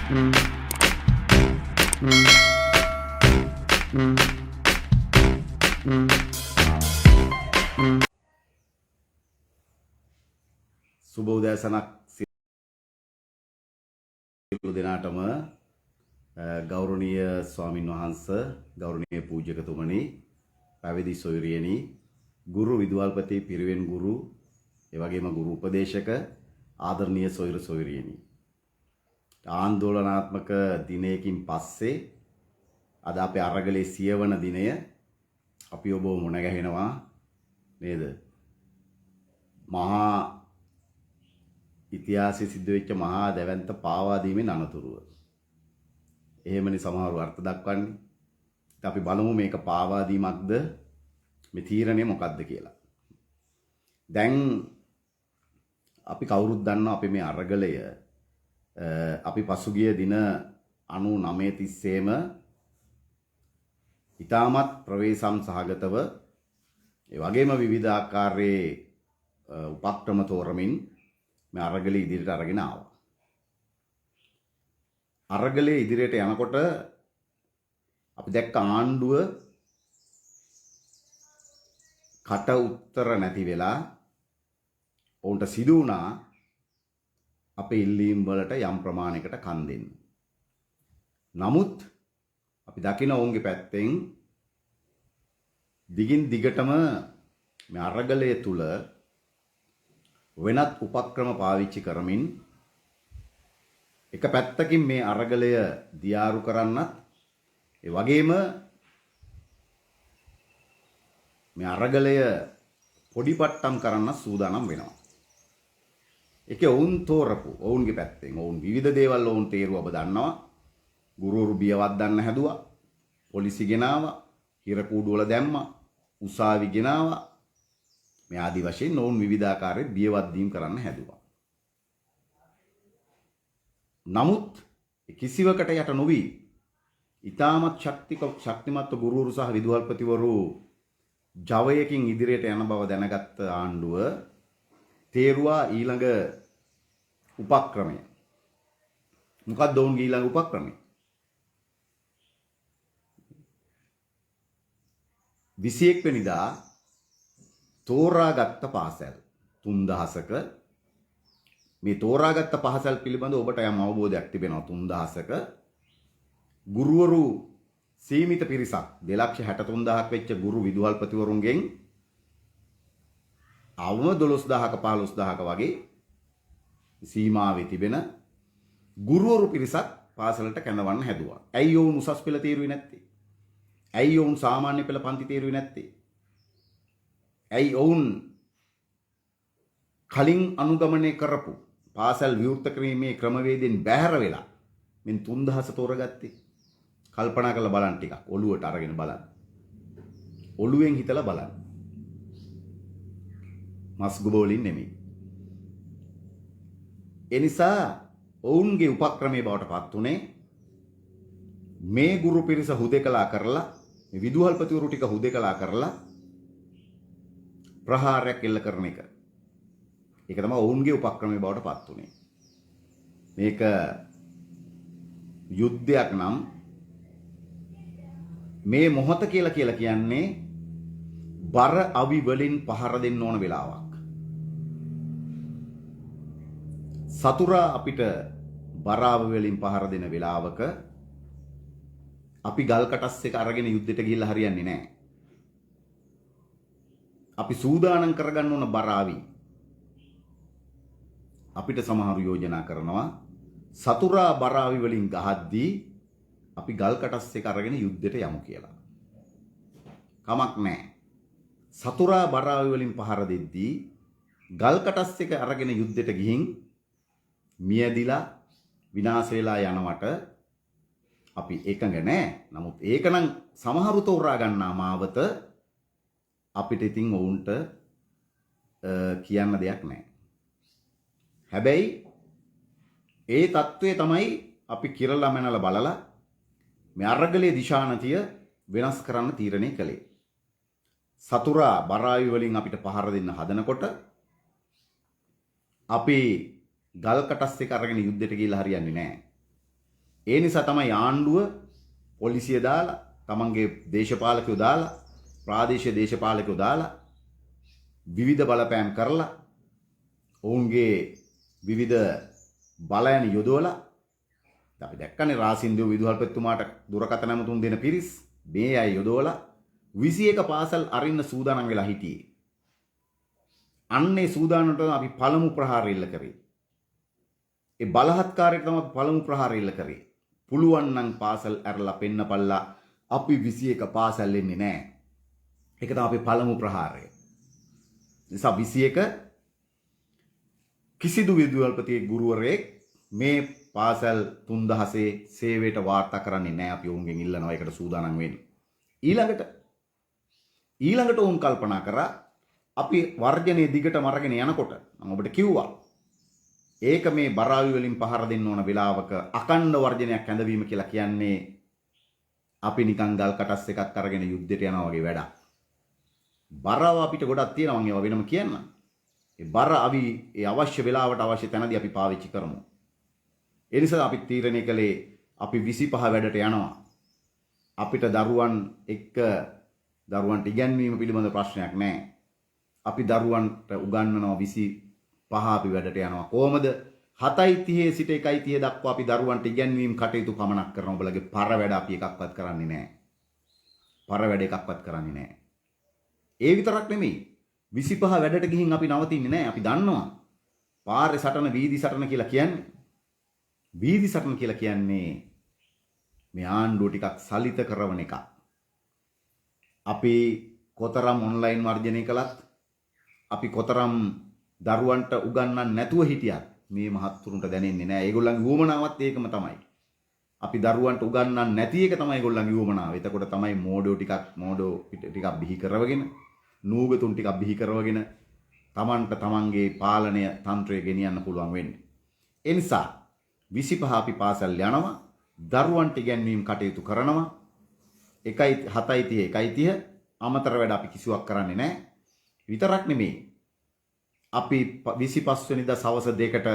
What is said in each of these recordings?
සුබ උදෑසනක් සියලු දෙනාටම ගෞරවනීය ස්වාමින් වහන්සේ ගෞරවනීය පූජකතුමනි පැවිදි සොයුරියනි ගුරු විදුහල්පති පිරිවෙන් ගුරු ඒ වගේම ගුරු උපදේශක ආදරණීය සොයුරු සොයුරියනි ආందోලනාත්මක දිනයකින් පස්සේ අද අපේ අරගලේ සියවන දිනය අපි ඔබ මුණ ගැහෙනවා නේද මහා ඉතිහාසයේ සිද්ධ වෙච්ච මහා දැවැන්ත පාවා දීමේ අනතුරුව. එහෙමනේ සමහරව අර්ථ දක්වන්නේ. අපි බලමු මේක පාවා දීමක්ද මේ තීරණය මොකක්ද කියලා. දැන් අපි කවුරුත් දන්නවා අපි මේ අරගලය අපි පසුගිය දින 99 තිස්සේම ඊටමත් ප්‍රවේශම් සහගතව ඒ වගේම විවිධ ආකාරයේ උපක්‍රම තෝරමින් මේ අරගලේ ඉදිරියට අරගෙන ආවා. අරගලේ ඉදිරියට යනකොට අපි දැක්ක ආණ්ඩුව කට උත්තර නැති වෙලා ඔවුන්ට සිදු වුණා අපේ ඉල්ලීම් වලට යම් ප්‍රමාණයකට කන් දෙන්න. නමුත් අපි දකින ඔවුන්ගේ පැත්තෙන් දිගින් දිගටම මේ අරගලය තුල වෙනත් උපක්‍රම පාවිච්චි කරමින් එක පැත්තකින් මේ අරගලය දියාරු කරන්නත් ඒ වගේම මේ අරගලය පොඩිපට්ටම් කරන්න සූදානම් වෙනවා. ඒකේ ඔවුන් තෝරපු ඔවුන්ගේ පැත්තෙන් ඔවුන් විවිධ දේවල් ඔවුන් තේරුව ඔබ දන්නවා. ගුරුවරු බියවත් දන්න හැදුවා. පොලිසි ගෙනාවා. හිර කූඩු වල දැම්මා. උසාවි ගෙනාවා. මේ ආදි වශයෙන් ඔවුන් විවිධාකාරයේ බියවත් දීම් කරන්න හැදුවා. නමුත් කිසිවකට යට නොවි ඊටමත් ශක්තිමත් ගුරුවරු සහ විදුහල්පතිවරු ජවයකින් ඉදිරියට යන බව දැනගත් ආණ්ඩුව තේරුවා ඊළඟ උපක්‍රමය. මොකක්ද ඔවුන්ගේ ඊළඟ උපක්‍රමය? 21 වෙනිදා තෝරාගත්ත පාසල් 3000ක මේ තෝරාගත්ත පාසල් පිළිබඳව ඔබට යම් අවබෝධයක් තිබෙනවා 3000ක ගුරුවරු සීමිත පිරිසක් 263000ක් වෙච්ච ගුරු විදුහල්පතිවරුන්ගෙන් අවම 12000ක 15000ක වගේ සීමාවේ තිබෙන ගුරුවරු පිරිසක් පාසලට කැඳවන්න හැදුවා. ඇයි ඔවුන් උසස් පෙළ තීරුවේ නැත්තේ? ඇයි ඔවුන් සාමාන්‍ය පෙළ පන්ති තීරුවේ නැත්තේ? ඇයි ඔවුන් කලින් අනුගමනය කරපු පාසල් විවෘත කිරීමේ ක්‍රමවේදයෙන් බැහැර වෙලා මෙන් 3000 තෝරගත්තේ? කල්පනා කරලා බලන්න ටිකක් ඔළුවට අරගෙන බලන්න. ඔළුවෙන් හිතලා බලන්න. මස් ගොබෝලින් නෙමෙයි. ඒ නිසා ඔවුන්ගේ උපක්‍රමයේ බවට පත් උනේ මේ ගුරු පිරිස හුදෙකලා කරලා මේ විදුහල්පතිවරු ටික හුදෙකලා කරලා ප්‍රහාරයක් එල්ල කරන එක. ඒක තමයි ඔවුන්ගේ උපක්‍රමයේ බවට පත් උනේ. මේක යුද්ධයක් නම් මේ මොහොත කියලා කියන්නේ බර අවි වලින් පහර දෙන්න ඕන වෙලාවක්. සතුරා අපිට බර අවි වලින් පහර දෙන වෙලාවක අපි ගල් කටස් එක අරගෙන යුද්ධෙට ගිහිල්ලා හරියන්නේ නැහැ. අපි සූදානම් කරගන්න ඕන බර අවි. අපිට සමහරු යෝජනා කරනවා සතුරා බර අවි වලින් ගහද්දී අපි ගල් කටස් එක අරගෙන යුද්ධෙට යමු කියලා. කමක් නැහැ. සතුරා බර අවි වලින් පහර දෙද්දී ගල් කටස් එක අරගෙන යුද්ධෙට ගිහින් මියදිලා විනාශ වෙලා යනවට අපි එකඟ නැහැ. නමුත් ඒකනම් සමහරු තෝරා ගන්නා මාවත අපිට ඉතින් ඔවුන්ට කියන්න දෙයක් නැහැ. හැබැයි ඒ தત્ත්වය තමයි අපි කිරලා මැනලා බලලා මේ අරගලයේ දිශානතිය වෙනස් කරන්න තීරණය කළේ. සතුරා බරාවි වලින් අපිට පහර දෙන්න හදනකොට අපි ගල් කටස් එක අරගෙන යුද්ධෙට ගිහිල්ලා හරියන්නේ නැහැ. ඒ නිසා තමයි ආණ්ඩුව පොලිසිය දාලා තමන්ගේ දේශපාලකයෝ දාලා ප්‍රාදේශීය දේශපාලකයෝ දාලා විවිධ බලපෑම් කරලා ඔවුන්ගේ විවිධ බලයන් යොදවලා අපි දැක්කනේ රාසින්දු විදුහල්පතිතුමාට දුරකථන ඇමතුම් දෙන පිරිස් මේ අය යොදවලා 21 පාසල් අරින්න සූදානම් වෙලා හිටියේ. අන්නේ සූදානමට අපි පළමු ප්‍රහාරය ඉල්ල කරේ. ඒ බලහත්කාරයට තමයි පළමු ප්‍රහාරය ඉල්ල කරේ. පුළුවන් නම් පාසල් ඇරලා පෙන්නපල්ලා අපි 21 පාසල් එන්නේ නැහැ. ඒක තමයි අපි පළමු ප්‍රහාරය. නිසා 21 කිසිදු විදුහල්පති ගුරුවරයෙක් මේ පාසල් 3000 සේවයට වාර්තා කරන්නේ නැහැ. අපි ඔවුන්ගෙන් ඉල්ලනවා ඒකට සූදානම් වෙන්න. ඊළඟට ඔවුන් කල්පනා කරා අපි වර්ජනයේ දිගටම අරගෙන යනකොට මම ඔබට කිව්වා ඒක මේ බරාවි වලින් පහර දෙන්න ඕන වෙලාවක අකණ්ඩ වර්ජනයක් ඇඳවීම කියලා කියන්නේ අපි නිකන් ගල් කටස් එකක් අරගෙන යුද්ධයට යනවා වගේ වැඩක්. බරව අපිට ගොඩක් තියෙනවා මම ඒවා වෙනම කියන්න. ඒ බර අපි ඒ අවශ්‍ය වෙලාවට අවශ්‍ය තැනදී අපි පාවිච්චි කරමු. ඒ නිසා අපි තීරණය කළේ අපි 25 වැඩට යනවා. අපිට දරුවන්ට ඉගැන්වීම පිළිබඳ ප්‍රශ්නයක් නැහැ. අපි දරුවන්ට උගන්වනවා 25 අපි වැඩට යනවා. කොහොමද? 7:30 සිට 1:30 දක්වා අපි දරුවන්ට ඉගැන්වීම් කටයුතු පමණක් කරනවා. ඔයගොල්ලෝගේ පර වැඩ අපි එකක්වත් කරන්නේ නැහැ. පර වැඩ එකක්වත් කරන්නේ නැහැ. ඒ විතරක් නෙමෙයි 25 වැඩට ගිහින් අපි නවතින්නේ නැහැ. අපි දන්නවා පාරේ සටන වීදි සටන කියලා කියන්නේ. වීදි සටන කියලා කියන්නේ මේ ආණ්ඩුව ටිකක් සලිත කරවන එක. අපි කොතරම් ඔන්ලයින් වර්ජනය කළත් අපි කොතරම් දරුවන්ට උගන්වන්න නැතුව හිටියත් මේ මහත්තුරුන්ට දැනෙන්නේ නැහැ. ඒගොල්ලන්ගේ වුවමනාවත් ඒකම තමයි. අපි දරුවන්ට උගන්වන්න නැති එක තමයි ඒගොල්ලන්ගේ වුවමනාව. එතකොට තමයි මෝඩෝ ටිකක් බිහි කරවගෙන නූගතුන් ටිකක් බිහි කරවගෙන Tamanට තමන්ගේ පාලනය තන්ත්‍රය ගෙනියන්න පුළුවන් වෙන්නේ. ඒ නිසා 25 අපි පාසල් යනවා, දරුවන්ට ඉගැන්වීම් කටයුතු කරනවා. 7:30 අමතර වැඩ අපි කිසිවක් කරන්නේ නැහැ. විතරක් නෙමෙයි. අපි 25 වෙනිදා සවස් 2ට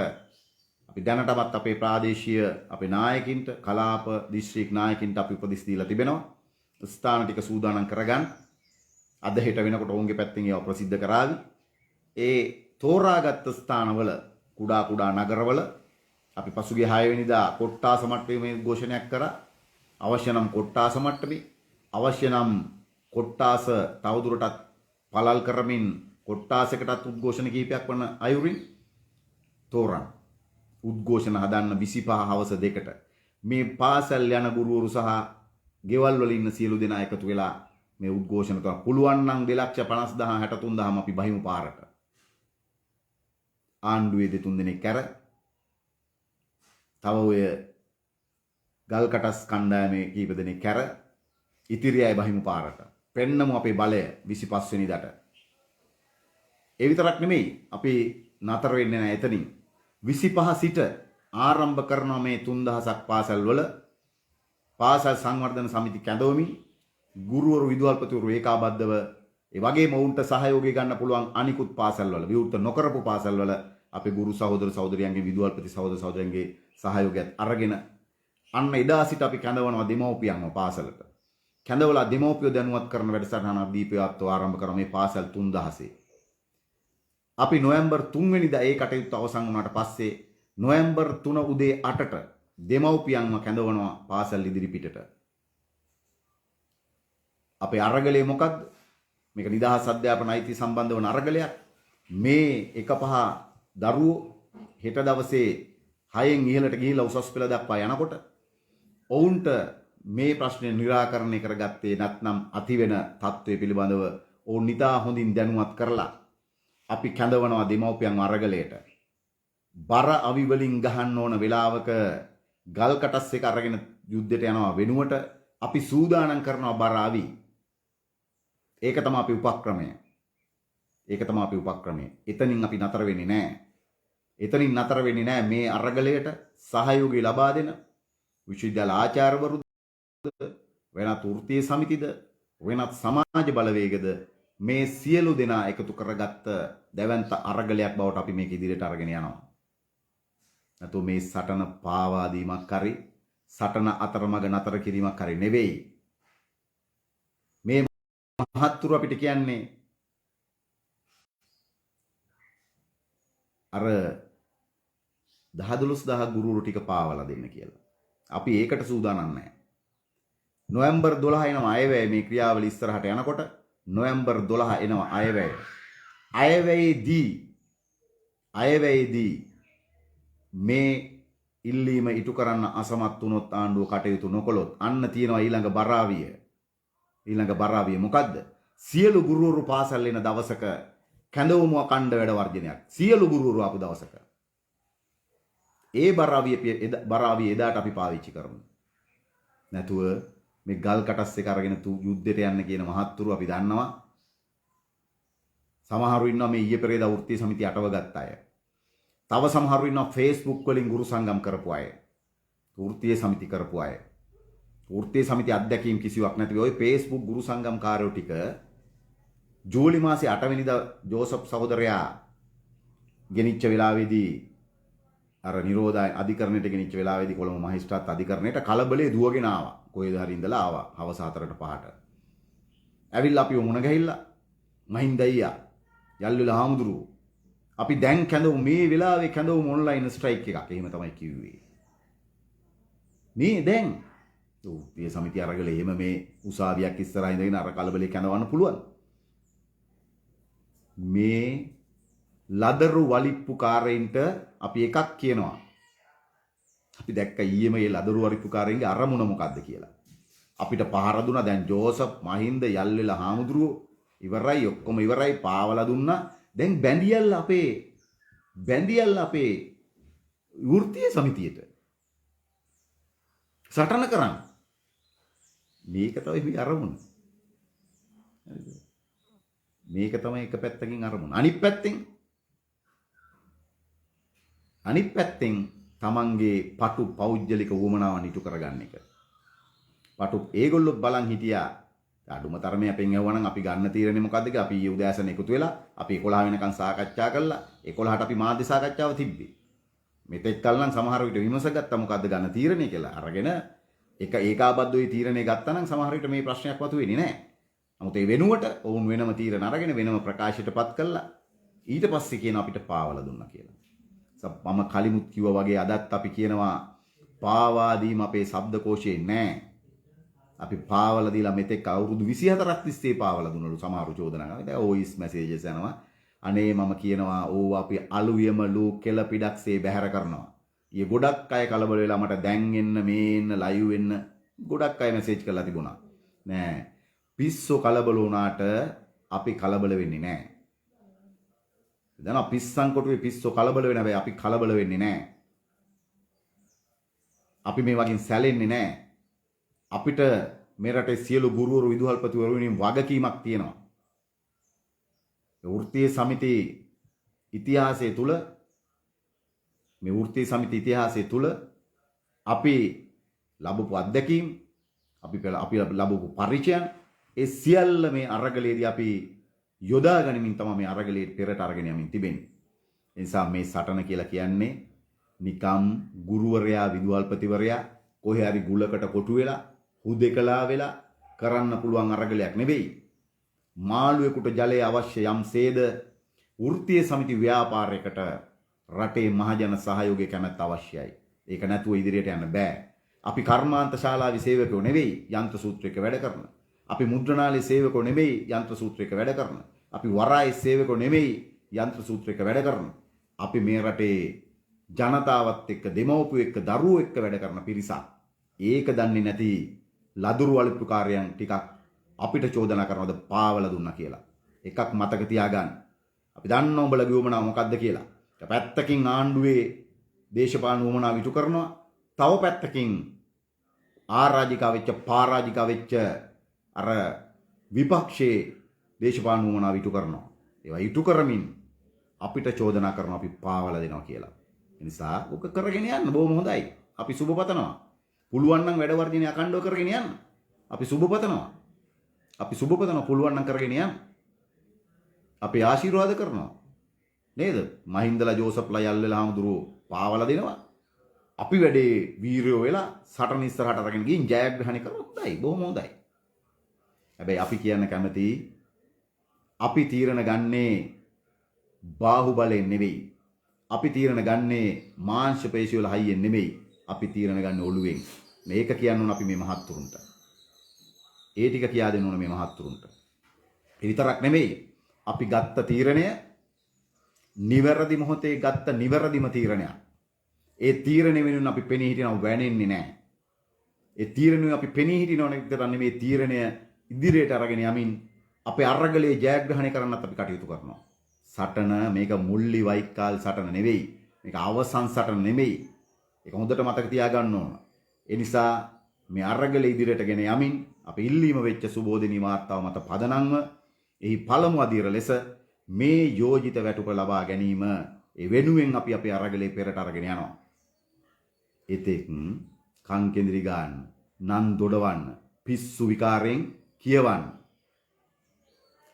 අපි දැනටමත් අපේ ප්‍රාදේශීය අපේ නායකින්ට, කලාප දිස්ත්‍රික් නායකින්ට අපි උපදෙස් දීලා තිබෙනවා. ස්ථාන ටික සූදානම් කරගන්න. අද හෙට වෙනකොට ඔවුන්ගේ පැත්තෙන් ඒවා ප්‍රසිද්ධ කරાવી. ඒ තෝරාගත් ස්ථානවල කුඩා නගරවල අපි පසුගිය 6 වෙනිදා කොට්ටාස මට්ටමේ උද්ඝෝෂණයක් කරා. අවශ්‍ය නම් කොට්ටාස මට්ටමේ, අවශ්‍ය නම් කොට්ටාස තවදුරටත් පළල් කරමින් කොට්ටාසයකටත් උද්ඝෝෂණ කිහිපයක් වන අයුරින් තෝරන් උද්ඝෝෂණ හදන්න 25 හවස 2ට මේ පාසල් යන ගුරුවරු සහ ගෙවල් වල ඉන්න සියලු දෙනා එකතු වෙලා මේ උද්ඝෝෂණ කරා. පුළුවන් නම් 2,50,63,000 අපි බහිමු පාරට. ආණ්ඩුවේ දෙතුන් දෙනෙක් කර තව ඔය ගල් කටස් කණ්ඩායමේ කීප දෙනෙක් කර ඉතිරි අය බහිමු පාරට. පෙන්නමු අපේ බලය 25 වෙනිදාට. ඒ විතරක් නෙමෙයි අපි නතර වෙන්නේ නැහැ එතනින්. 25 සිට ආරම්භ කරන මේ 3000ක් පාසල් වල පාසල් සංවර්ධන සමිති කැඳවමින් ගුරුවරු විදුහල්පතිවරු ඒකාබද්ධව ඒ වගේම ඔවුන්ට සහයෝගය ගන්න පුළුවන් අනිකුත් පාසල් වල විවෘත නොකරපු පාසල් වල අපේ ගුරු සහෝදර සහෝදරියන්ගේ විදුහල්පති සහෝදර සහෝදරයන්ගේ සහයෝගයත් අරගෙන අන්න එදා සිට අපි කැඳවනවා දෙමව්පියන්ව පාසලට. කැඳවලා දෙමව්පියෝ දැනුවත් කරන වැඩසටහනක් දීපයාත්ව ආරම්භ කරන මේ පාසල් 3000. අපි නොවැම්බර් 3 වෙනිදා ඒ කටයුත්ත අවසන් වුණාට පස්සේ නොවැම්බර් 3 උදේ 8ට දෙමව්පියන්ව කැඳවනවා පාසල් ඉදිරිපිටට. අපේ අරගලේ මොකද්ද? මේක නිදහස් අධ්‍යාපන අයිතිය සම්බන්ධ වන අරගලයක්. මේ 1-5 දරුවෝ හෙට දවසේ 6න් ඉහළට ගිහිල්ලා උසස් පෙළ දක්වා යනකොට ඔවුන්ට මේ ප්‍රශ්නය निराකරණය කරගත්තේ නැත්නම් ඇති වෙන තත්ත්වය පිළිබඳව ඔවුන් නිතා හොඳින් දැනුවත් කරලා අපි කැඳවනවා දෙමව්පියන් අරගලයට. බර අවි වලින් ගහන්න ඕන වෙලාවක ගල් කටස් එක අරගෙන යුද්ධයට යනවා වෙනුවට අපි සූදානම් කරනවා බර අවි. ඒක තමයි අපි උපක්‍රමය. එතනින් අපි නතර වෙන්නේ නැහැ. මේ අරගලයට සහයෝගය ලබා දෙන විශ්වවිද්‍යාල ආචාර්යවරු වෙනත් වෘත්තීය සමිතිද වෙනත් සමාජ බලවේගද මේ සියලු දෙනා එකතු කරගත්ත දැවැන්ත අරගලයක් බවට අපි මේක ඉදිරියට අරගෙන යනවා. නැතු මේ සටන පාවා දීමක් කරේ සටන අතරමඟ නතර කිරීමක් හරි නෙවෙයි. මේ මහත්තුරු අපිට කියන්නේ අර 10-12000 ගුරුවරු ටික පාවලා දෙන්න කියලා. අපි ඒකට සූදානම් නැහැ. නොවැම්බර් 12 එනවා අයවැය මේ ක්‍රියාවලිය ඉස්සරහට යනකොට නොවැම්බර් 12 එනවා අයවැය. අයවැයේදී මේ ඉල්ලීම ඉටු කරන්න අසමත් වුණොත් ආණ්ඩුව කටයුතු නොකළොත් අන්න තියෙනවා ඊළඟ බරාවිය. ඊළඟ බරාවිය මොකද්ද? සියලු ගුරුවරු පාසල් එන දවසක කැඳවුම අඛණ්ඩ වැඩ වර්ජනයක්. සියලු ගුරුවරු ආපු දවසක. ඒ බරාවිය එදාට අපි පාවිච්චි කරමු. නැතුව මේ ගල් කටස් එක අරගෙන යුද්ධයට යන්න කියන මහත්තුරු අපි දන්නවා. සමහරු ඉන්නවා මේ ඊයේ පෙරේදා වෘත්තීය සමිතිය අටව ගත්ත අය. තව සමහරු ඉන්නවා Facebook වලින් ගුරු සංගම් කරපු අය. වෘත්තීය සමිති කරපු අය. වෘත්තීය සමිති අධ්‍යක්ෂකම් කිසිවක් නැති ඔය Facebook ගුරු සංගම් කාර්යෝ ටික ජූලි මාසේ 8 වෙනිදා ජෝසප් සහෝදරයා ගෙනිච්ච වෙලාවේදී අර නිරෝධය අධිකරණයට ගෙනිච්ච වෙලාවේදී කොළඹ මහේස්ත්‍රාත් අධිකරණයට කලබලේ දුවගෙන ආවා. කොහෙද හරි ඉඳලා ආවා. හවස 4ට 5ට. ඇවිල්ලා අපි මුණ ගැහිලා මහින්ද අයියා යල්විලා හාමුදුරුවෝ අපි දැන් කැඳවමු මේ වෙලාවේ කැඳවමු ඔන්ලයින් ස්ට්‍රයික් එකක්. එහෙම තමයි කිව්වේ. මේ දැන් මේ සමිතිය අරගල එහෙම මේ උසාවියක් ඉස්සරහා ඉඳගෙන අර කලබලේ කැඳවන්න පුළුවන්. මේ ලදරු වලිප්පු කාරයින්ට අපි එකක් කියනවා. අපි දැක්ක ඊයේ මේ ලදරු වලිප්පු කාරයින්ගේ අරමුණ මොකද්ද කියලා. අපිට පහර දුන්නා දැන් ජෝසප් මහින්ද යල්වෙලා හාමුදුරුවෝ ඉවරයි ඔක්කොම ඉවරයි පාවලා දුන්නා. දැන් බැඳියල් අපේ වෘත්තීය සමිතියට සටන කරන්න. මේක තමයි මේ අරමුණ. මේක තමයි එක පැත්තකින් අරමුණ. අනිත් පැත්තෙන් තමන්ගේ පටු පෞද්ගලික වුමනාවන් ඉටු කරගන්න එක. පටු ඒගොල්ලොත් බලන් හිටියා. අඩුම තරමේ අපෙන් ඇහුවනම් අපි ගන්න තීරණය මොකද්ද කියලා අපි ඊයේ උදෑසන එකතු වෙලා අපි 11 වෙනකන් සාකච්ඡා කළා. 11ට අපි මාධ්‍ය සාකච්ඡාව තිබ්බේ. මෙතෙක් කල නම් සමහර විට විමසගත්තා මොකද්ද ගන්න තීරණය කියලා. අරගෙන ඒකාබද්ධ තීරණය ගත්තා නම් සමහර විට මේ ප්‍රශ්නයක් මතුවෙන්නේ නැහැ. නමුත් ඒ වෙනුවට ඔවුන් වෙනම තීරණ අරගෙන වෙනම ප්‍රකාශයටපත් කළා. ඊට පස්සේ කියන අපිට පාවලා දුන්නා කියලා. මම කලිමුත් කිව්වා වගේ අදත් අපි කියනවා පාවා දීම අපේ ශබ්දකෝෂයේ නැහැ. අපි පාවලා දීලා මෙතෙක් අවුරුදු 24ක් තිස්සේ පාවලා දුන්නලු සමහරු චෝදනා කරනවා. දැන් වොයිස් මැසේජස් යනවා. අනේ මම කියනවා ඕව අපි අලුයම ලූ කෙල පිටක්සේ බැහැර කරනවා. ඊයේ ගොඩක් අය කලබල වෙලා මට දැන් එන්න මේ එන්න ලයිව් වෙන්න ගොඩක් අය මැසේජ් කරලා තිබුණා. නෑ. පිස්සෝ කලබල වුණාට අපි කලබල වෙන්නේ නෑ. දැන් පිස්සන් කොටුවේ පිස්සෝ කලබල වෙන හැබැයි අපි කලබල වෙන්නේ නෑ. අපි මේ වගේ සැලෙන්නේ නෑ. අපිට මේ රටේ සියලු ගුරුවරු විදුහල්පතිවරු වෙනුවෙන් වගකීමක් තියෙනවා. වෘත්තීය සමිති ඉතිහාසය තුල මේ වෘත්තීය සමිති ඉතිහාසය තුල අපි ලැබපු අත්දැකීම් අපි ලැබපු පරිචයන් ඒ සියල්ල මේ අරගලයේදී අපි යොදා ගනිමින් තමයි මේ අරගලයේ පෙරට අරගෙන යමින් තිබෙන්නේ. ඒ නිසා මේ සටන කියලා කියන්නේ නිකම් ගුරුවරයා විදුහල්පතිවරයා කොහේ හරි ගුලකට කොටු වෙලා හුදෙකලා වෙලා කරන්න පුළුවන් අරගලයක් නෙවෙයි. මාළුවෙකුට ජලය අවශ්‍ය යම්සේද වෘත්තීය සමිති ව්‍යාපාරයකට රටේ මහජන සහයෝගය කැමැත්ත අවශ්‍යයි. ඒක නැතුව ඉදිරියට යන්න බෑ. අපි කර්මාන්ත ශාලාවේ සේවකයෝ නෙවෙයි යන්ත්‍ර සූත්‍රයක වැඩ කරන. අපි මුද්‍රණාලයේ සේවකයෝ නෙවෙයි යන්ත්‍ර සූත්‍රයක වැඩ කරන. අපි වරායේ සේවකයෝ නෙවෙයි යන්ත්‍ර සූත්‍රයක වැඩ කරන. අපි මේ රටේ ජනතාවත් එක්ක දෙමව්පියෝ එක්ක දරුවෝ එක්ක වැඩ කරන පිරිසක්. ඒක දන්නේ නැති ලදරු වලිප්පුකාරයන් ටිකක් අපිට චෝදනා කරනවද පාවලා දුන්නා කියලා. එකක් මතක තියාගන්න. අපි දන්නවා උඹලගේ වුමනාව මොකද්ද කියලා. පැත්තකින් ආණ්ඩුවේ දේශපාලන වුමනාව ඉටු කරනවා. තව පැත්තකින් ආරාජිකා වෙච්ච පරාජිකා වෙච්ච අර විපක්ෂයේ දේශපාලන වුමනාව ඉටු කරනවා. ඒවා ඉටු කරමින් අපිට චෝදනා කරනවා අපි පාවලා දෙනවා කියලා. ඒ නිසා ඔක කරගෙන යන්න බොහොම හොඳයි. අපි සුබ පතනවා. පුළුවන් නම් වැඩ වර්ධනය අඛණ්ඩව කරගෙන යන්න. අපි සුබ පතනවා. පුළුවන් නම් කරගෙන යන්න. අපි ආශිර්වාද කරනවා. නේද? මහින්දලා ජෝසප්ලා යල්වෙලා හාමුදුරුවෝ පාවලා දෙනවා. අපි වැඩේ වීරයෝ වෙලා සටන ඉස්සරහට අරගෙන ගිහින් ජයග්‍රහණය කරොත් හොඳයි, බොහොම හොඳයි. හැබැයි අපි කියන්න කැමති අපි තීරණ ගන්නේ බාහුබලයෙන් නෙවෙයි. අපි තීරණ ගන්නේ මාංශ පේශි වල හයියෙන් නෙවෙයි. අපි තීරණ ගන්නේ ඔළුවෙන්. මේක කියන්න ඕන අපි මේ මහත්තුරුන්ට. ඒ ටික කියා දෙන්න ඕන මේ මහත්තුරුන්ට. ඒ විතරක් නෙවෙයි. අපි ගත්ත තීරණය නිවැරදි මොහොතේ ගත්ත නිවැරදිම තීරණයක්. ඒ තීරණය වෙනුවෙන් අපි පෙනී හිටිනව වැනෙන්නේ නැහැ. ඒ තීරණය අපි පෙනී හිටිනව විතර නෙවෙයි තීරණය ඉදිරියට අරගෙන යමින් අපේ අරගලයේ ජයග්‍රහණය කරන්නත් අපි කටයුතු කරනවා. සටන මේක මුල්ලි වයිකාල් සටන නෙවෙයි. මේක අවසන් සටන නෙවෙයි. ඒක හොඳට මතක තියාගන්න ඕන. ඒ නිසා මේ අරගල ඉදිරියට ගෙන යමින් අපි ඉල්ලීම වෙච්ච සුබෝධිනී වාර්තාව මත පදනම්ව එහි පළමු අදියර ලෙස මේ යෝජිත වැටුප ලබා ගැනීම ඒ වෙනුවෙන් අපි අපේ අරගලේ පෙරට අරගෙන යනවා. එතෙක් කන් කෙඳිරි ගන්න, නන් දොඩවන්න, පිස්සු විකාරයෙන් කියවන්න.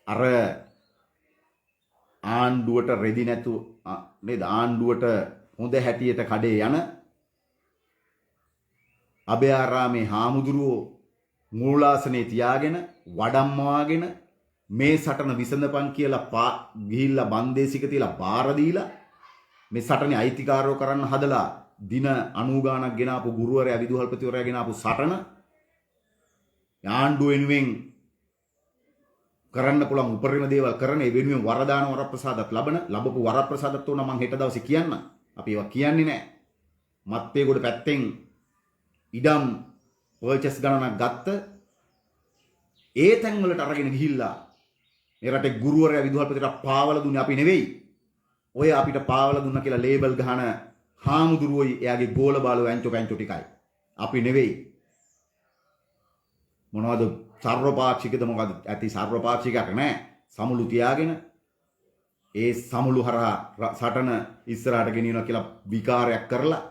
අර ආණ්ඩුවට රෙදි නැතු නේද ආණ්ඩුවට හොඳ හැටියට කඩේ යන අභයාරාමේ හාමුදුරුවෝ මූලාසනේ තියාගෙන වඩම්මවාගෙන මේ සටන විසඳපන් කියලා ගිහිල්ලා බන්දේසික තියලා බාර දීලා මේ සටනේ අයිතිකාරෝ කරන්න හදලා දින 90 ගාණක් ගෙනාපු ගුරුවරයා විදුහල්පතිවරයා ගෙනාපු සටන ආණ්ඩුව වෙනුවෙන් කරන්න පුළුවන් උපරිම දේවල් කරන ඒ වෙනුවෙන් වරදාන වරප්‍රසාදත් ලැබපු වරප්‍රසාදත් උනා මම හෙට දවසේ කියන්න. අපි ඒවා කියන්නේ නැහැ. මත්තේ ගොඩ පැත්තෙන් ඉඩම් පර්චස් ගණනක් ගත්ත ඒ තැන් වලට අරගෙන ගිහිල්ලා මේ රටේ ගුරුවරයා විදුහල්පතිට පාවල දුන්නේ අපි නෙවෙයි. ඔය අපිට පාවල දුන්නා කියලා ලේබල් ගහන හාමුදුරුවෝයි එයාගේ ගෝල බාලෝ ඇන්චෝ පැන්චෝ ටිකයි. අපි නෙවෙයි. මොනවද සර්වපාක්ෂිකද මොකද ඇති සර්වපාක්ෂිකයක් නැහැ. සමුළු තියාගෙන ඒ සමුළු හරහා සටන ඉස්සරහට ගෙනියනවා කියලා විකාරයක් කරලා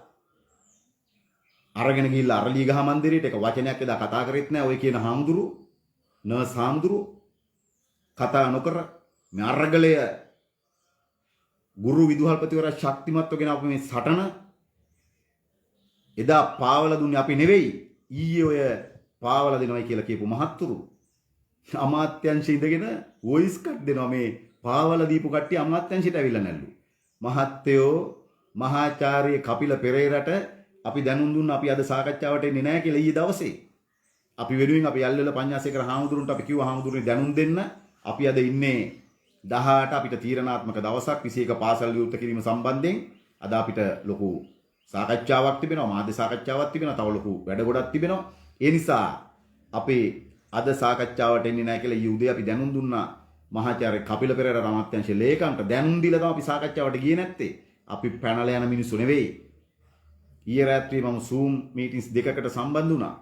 අරගෙන ගිහිල්ලා අරලියගහ මන්දිරයට එක වචනයක් එදා කතා කරෙත් නැහැ. ඔය කියන හාමුදුරුවෝ නර්ස් හාමුදුරුවෝ කතා නොකර මේ අරගලය ගුරු විදුහල්පතිවරයා ශක්තිමත්ව ගෙන අපේ මේ සටන එදා පාවල දුන්නේ අපි නෙවෙයි. ඊයේ ඔය පාවල දෙනවයි කියලා කියපු මහත්තුරු අමාත්‍යංශ ඉඳගෙන වොයිස් කට් දෙනවා මේ පාවල දීපු කට්ටිය අමාත්‍යංශයට ඇවිල්ලා නැල්ලු. මහත්තයෝ මහාචාර්ය කපිල පෙරේරට අපි දැනුම් දුන්න අපි අද සාකච්ඡාවට එන්නේ නැහැ කියලා ඊයේ දවසේ. අපි වෙනුවෙන් අපි යල්ලල පඤ්ඤාසේකර හාමුදුරුන්ට අපි කිව්වා හාමුදුරුවනේ දැනුම් දෙන්න. අපි අද ඉන්නේ 18 අපිට තීරණාත්මක දවසක් 21 පාසල් විවෘත කිරීම සම්බන්ධයෙන් අද අපිට ලොකු සාකච්ඡාවක් තිබෙනවා. මාධ්‍ය සාකච්ඡාවක් තිබෙනවා. තව ලොකු වැඩ ගොඩක් තිබෙනවා. ඒ නිසා අපි අද සාකච්ඡාවට එන්නේ නැහැ කියලා ඊයේ උදේ අපි දැනුම් දුන්නා මහාචාර්ය කපිල පෙරේරා අමාත්‍යාංශ ලේකම්ට දැනුම් දීලා තමයි අපි සාකච්ඡාවට ගියේ නැත්තේ. අපි පැනලා යන මිනිස්සු නෙවෙයි. ඊයේ රාත්‍රියේ මම Zoom meetings දෙකකට සම්බන්ධ වුණා.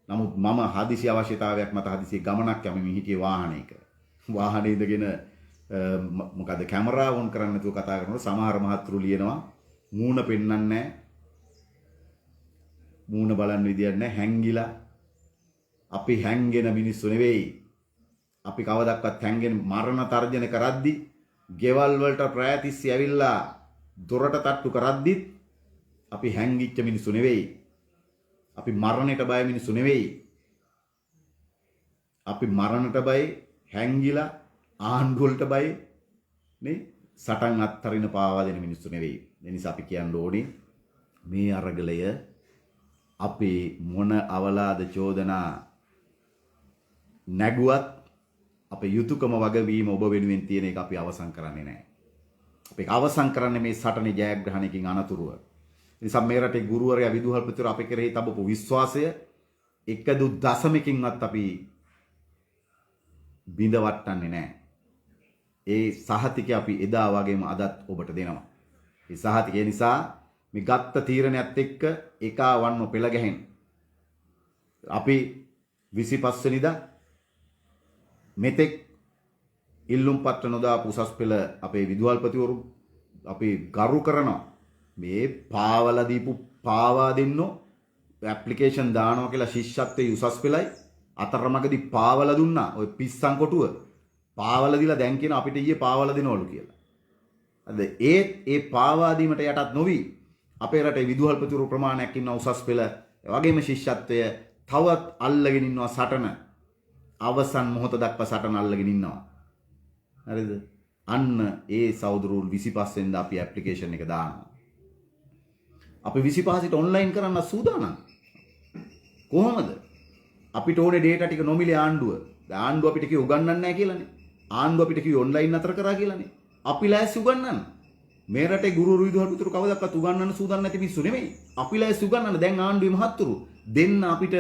නමුත් මම හදිසි අවශ්‍යතාවයක් මත හදිසි ගමනක් යමින් හිටියේ වාහනයක. වාහනේ ඉඳගෙන මොකද කැමරාව ඔන් කරන්න නැතුව කතා කරනකොට සමහර මහත්තුරු ලියනවා මූණ පෙන්වන්නේ නැහැ. මූණ බලන්න විදියක් නැහැ හැංගිලා. අපි හැංගෙන මිනිස්සු නෙවෙයි. අපි කවදක්වත් හැංගෙන මරණ තර්ජන කරද්දි ගෙවල් වලට ප්‍රයතිස්සි ඇවිල්ලා දොරට තට්ටු කරද්දිත් අපි හැංගිච්ච මිනිස්සු නෙවෙයි. අපි මරණයට බය මිනිස්සු නෙවෙයි. අපි මරණයට බය හැංගිලා ආණ්ඩුවලට බය නේ සටන් අත්තරින පාවා දෙන මිනිස්සු නෙවෙයි. ඒ නිසා අපි කියන්න ඕනේ මේ අරගලය අපේ මොන අවලාද චෝදනා නැගුවත් අපේ යුතුයකම වගවීම ඔබ වෙනුවෙන් තියෙන එක අපි අවසන් කරන්නේ නැහැ. අපි අවසන් කරන්නේ මේ සටනේ ජයග්‍රහණයකින් අනතුරුව. නිසා මේ රටේ ගුරුවරයා විදුහල්පතිවරු අපේ කෙරෙහි තබපු විශ්වාසය එකදු දශමකින්වත් අපි බිඳවට්ටන්නේ නැහැ. ඒ සහතිකය අපි එදා වගේම අදත් ඔබට දෙනවා. ඒ සහතිකය නිසා මේ ගත්ත තීරණයත් එක්ක එකවන්ව පෙළ ගැහෙන්න. අපි 25 වෙනිදා මෙතෙක් ඉල්ලුම් පත්‍ර නොදාපු උසස් පෙළ අපේ විදුහල්පතිවරු අපි ගරු කරනවා. මේ පාවල දීපු පාවා දෙන්නෝ ඇප්ලිකේෂන් දානවා කියලා ශිෂ්‍යත්වයේ උසස් පෙළයි අතරමඟදී පාවල දුන්නා. ඔය පිස්සන් කොටුව පාවල දීලා දැන් කියන අපිට ඊයේ පාවල දෙනවලු කියලා. අද ඒ පාවා දීමට යටත් නොවි අපේ රටේ විදුහල්පතිවරු ප්‍රමාණයක් ඉන්නවා උසස් පෙළ වගේම ශිෂ්‍යත්වය තවත් අල්ලගෙන ඉන්නවා සටන අවසන් මොහොත දක්වා සටන අල්ලගෙන ඉන්නවා. හරිද? අන්න ඒ සෞදරුල් 25 වෙනිදා අපි ඇප්ලිකේෂන් එක දානවා. අපි 25 සිට ඔන්ලයින් කරන්න සූදානම්. කොහොමද? අපිට ඕනේ ඩේටා ටික නොමිලේ ආණ්ඩුව. ආණ්ඩුව අපිට කිව්ව උගන්වන්නේ නැහැ කියලානේ. ආණ්ඩුව අපිට කිව්ව ඔන්ලයින් අතර කරා කියලානේ. අපි ලෑස්ති උගන්වන්න. මේ රටේ ගුරු විදුහල්පතිවරු කවදාවත් උගන්වන්න සූදානම් නැති මිනිස්සු නෙමෙයි. අපි ලෑස්ති උගන්වන්න. දැන් ආණ්ඩුවේ මහත්තුරු දෙන්න අපිට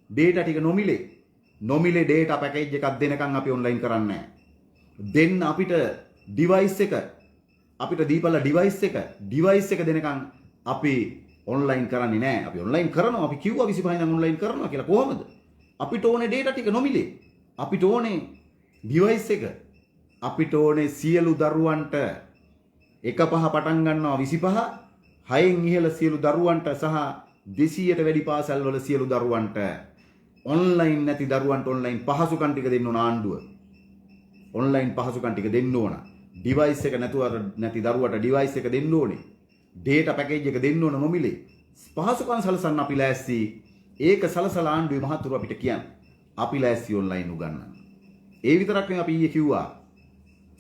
ඩේටා ටික නොමිලේ ඩේටා පැකේජ් එකක් දෙනකන් අපි ඔන්ලයින් කරන්නේ නැහැ. දෙන්න අපිට ඩිවයිස් එක ඩිවයිස් එක දෙනකන් අපි ඔන්ලයින් කරන්නේ නැහැ. අපි ඔන්ලයින් කරනවා. අපි කිව්වා 25 නම් ඔන්ලයින් කරනවා කියලා. කොහොමද? අපිට ඕනේ ඩේටා ටික නොමිලේ. අපිට ඕනේ ඩිවයිස් එක. අපිට ඕනේ සියලු දරුවන්ට 1-5 පටන් ගන්නවා 25 6න් ඉහළ සියලු දරුවන්ට සහ 200ට වැඩි පාසල් වල සියලු දරුවන්ට ඔන්ලයින් නැති දරුවන්ට ඔන්ලයින් පහසුකම් ටික දෙන්න ඕන ආණ්ඩුව. ඔන්ලයින් පහසුකම් ටික දෙන්න ඕන. ඩිවයිස් එක නැති දරුවට ඩිවයිස් එක දෙන්න ඕනේ. ඩේටා පැකේජ් එක දෙන්න ඕන නොමිලේ. පහසුකම් සලසන්න අපි ලෑස්ති. ඒක සලසලා ආණ්ඩුවේ මහතුරු අපිට කියන්නේ. අපි ලෑස්ති ඔන්ලයින් උගන්නන්න. ඒ විතරක් නෙවෙයි අපි ඊයේ කිව්වා.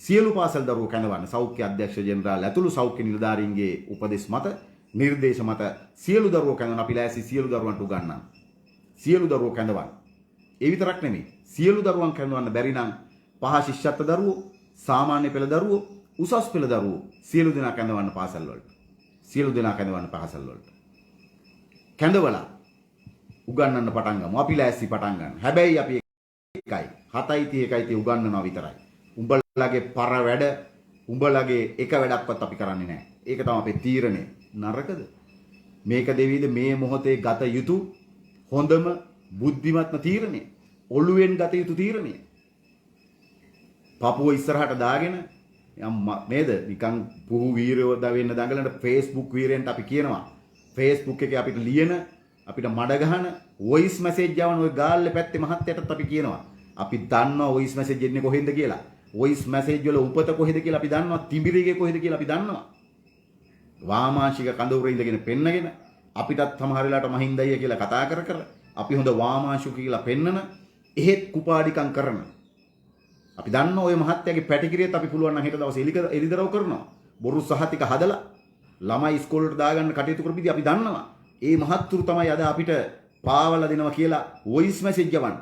සියලු පාසල් දරුවෝ කැඳවන්න සෞඛ්‍ය අධ්‍යක්ෂ ජෙනරාල් ඇතුළු සෞඛ්‍ය නිලධාරීන්ගේ උපදෙස් මත නිර්දේශ මත සියලු දරුවෝ කැඳවන්න අපි ලෑස්ති සියලු දරුවන්ට උගන්නන්න. සියලු දරුවෝ කැඳවන්න. ඒ විතරක් නෙමෙයි. සියලු දරුවන් කැඳවන්න බැරි නම් පහ ශිෂ්‍යත්ව දරුවෝ, සාමාන්‍ය පෙළ දරුවෝ, උසස් පෙළ දරුවෝ සියලු දෙනා කැඳවන්න පාසල් වලට. සියලු දෙනා කැඳවන්න පාසල් වලට. කැඳවලා උගන්නන්න පටන් ගමු. අපි ලෑස්ති පටන් ගන්න. හැබැයි අපි එකයි 7:31 උගන්නනවා විතරයි. උඹලගේ පර වැඩ උඹලගේ එක වැඩක්වත් අපි කරන්නේ නැහැ. ඒක තමයි අපේ තීරණය. නරකද? මේක දෙවිද මේ මොහොතේ ගත යුතු හොඳම බුද්ධිමත්ම තීරණය. ඔළුවෙන් ගත යුතු තීරණය. පපුව ඉස්සරහට දාගෙන නේද? නිකන් පුහු වීරයෝ වෙන්න දඟලන Facebook වීරයන්ට අපි කියනවා. Facebook එකේ අපිට ලියන අපිට මඩ ගහන වොයිස් මැසේජ් යවන ওই ගාල්ලේ පැත්තේ මහත්තයටත් අපි කියනවා. අපි දන්නවා වොයිස් මැසේජ් එන්නේ කොහෙන්ද කියලා. වොයිස් මැසේජ් වල උපත කොහෙද කියලා අපි දන්නවා. තිඹිරිගේ කොහෙද කියලා අපි දන්නවා. වාමාංශික කඳවුරේ ඉඳගෙන පෙන්නගෙන අපිටත් සමහර වෙලාවට මහින්දయ్య කියලා කතා කර අපි හොඳ වාමාංශික කියලා පෙන්නන එහෙත් කුපාඩිකම් කරන අපි දන්නවා ওই මහත්තයාගේ පැටිකිරියත් අපි පුළුවන් නම් හෙට දවසේ එලිදරව් කරනවා. බොරු සහතික හදලා ළමයි ඉස්කෝලේට දාගන්න කටයුතු කරපිදී අපි දන්නවා. ඒ මහත්තුරු තමයි අද අපිට පාවලා දෙනවා කියලා වොයිස් මැසේජ් යවන්න.